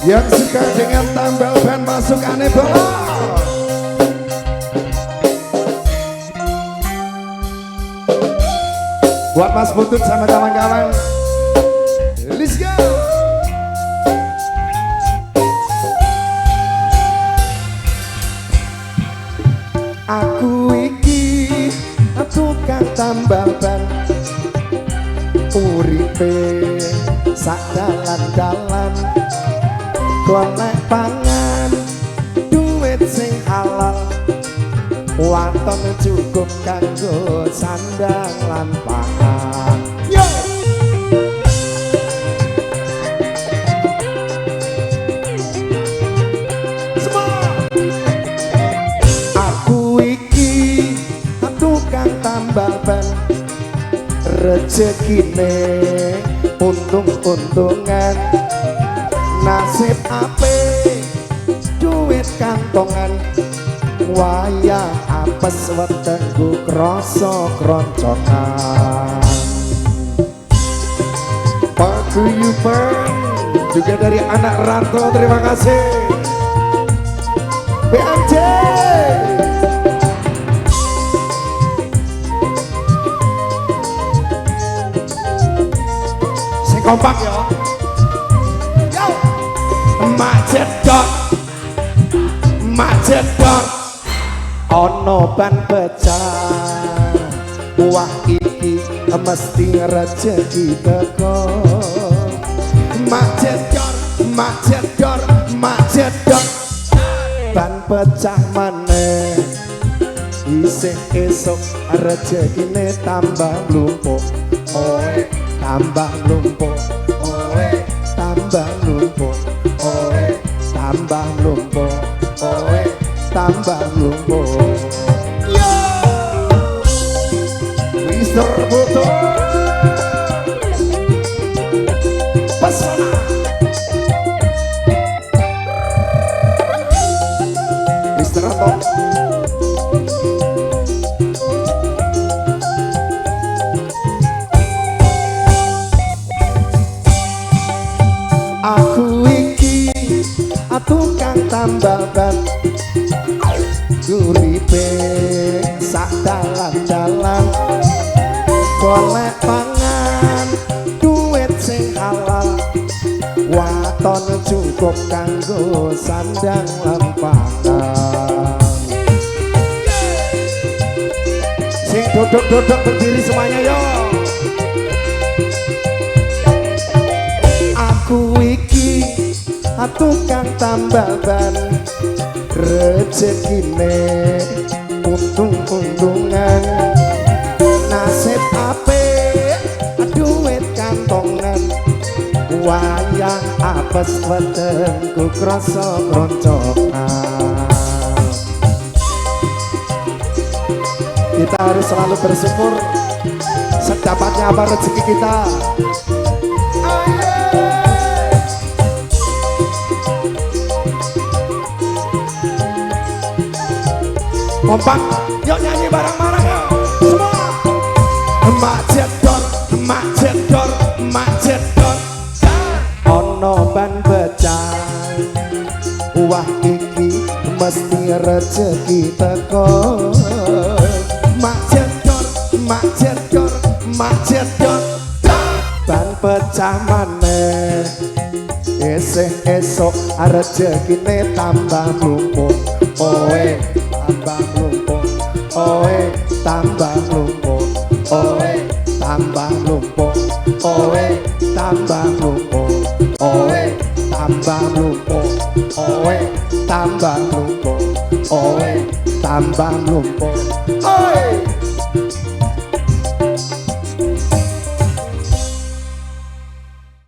Yang suka dengan tambal ban masukannya bola. Buat Mas Putut sama kawan-kawan, let's go. Aku iki tukang tambal ban, uripe sak dalan-dalan, golek pangan duit sing halal, waton cukup kanggo sandang lan pangan. Yo! Semua! Aku iki tukang tambal ban, rezekine untung-untungan, nasib apik duit kantongan, wayah apes wetengku krasa kroncongan. Paguyuban juga dari anak rantau, terima kasih BMJ. Sing kompak ya. Yo, macedot ono ban pecah, wah iki mesti rezeki teko. Macedot ban pecah maneh, isih esok rezekine tambah mlumpuk. Oe tambah mlumpuk, oe tambah mlumpuk, oe tambah mlumpuk, oe tambah mlumpuk. Yo, Mister Butuh pesona. Mister Otto. Aku iki tukang tambal ban, uripe sak dalan-dalan, golek pangan duit sing halal, waton cukup kanggo sandang lan pangan. Sing dodok-dodok berdiri semuanya yo. Aku iki tukang tambal ban, rezekine untung-untungan, nasib apik duit kantongan, wayah apes wetengku krasa kroncongan. Kita harus selalu bersyukur sedapatnya apa rezeki kita. Kompak, yuk nyanyi bareng-bareng yuk semua. Macedot ono ban pecah, wah iki mesti rezeki teko. Macedot ban pecah maneh, isih esok rezekine tambah mlumpuk. Oe tambah mlumpuk, oe tambah mlumpuk, oe tambah mlumpuk, oe tambah mlumpuk, oe tambah mlumpuk, oe tambah mlumpuk, oe tambah mlumpuk, oe.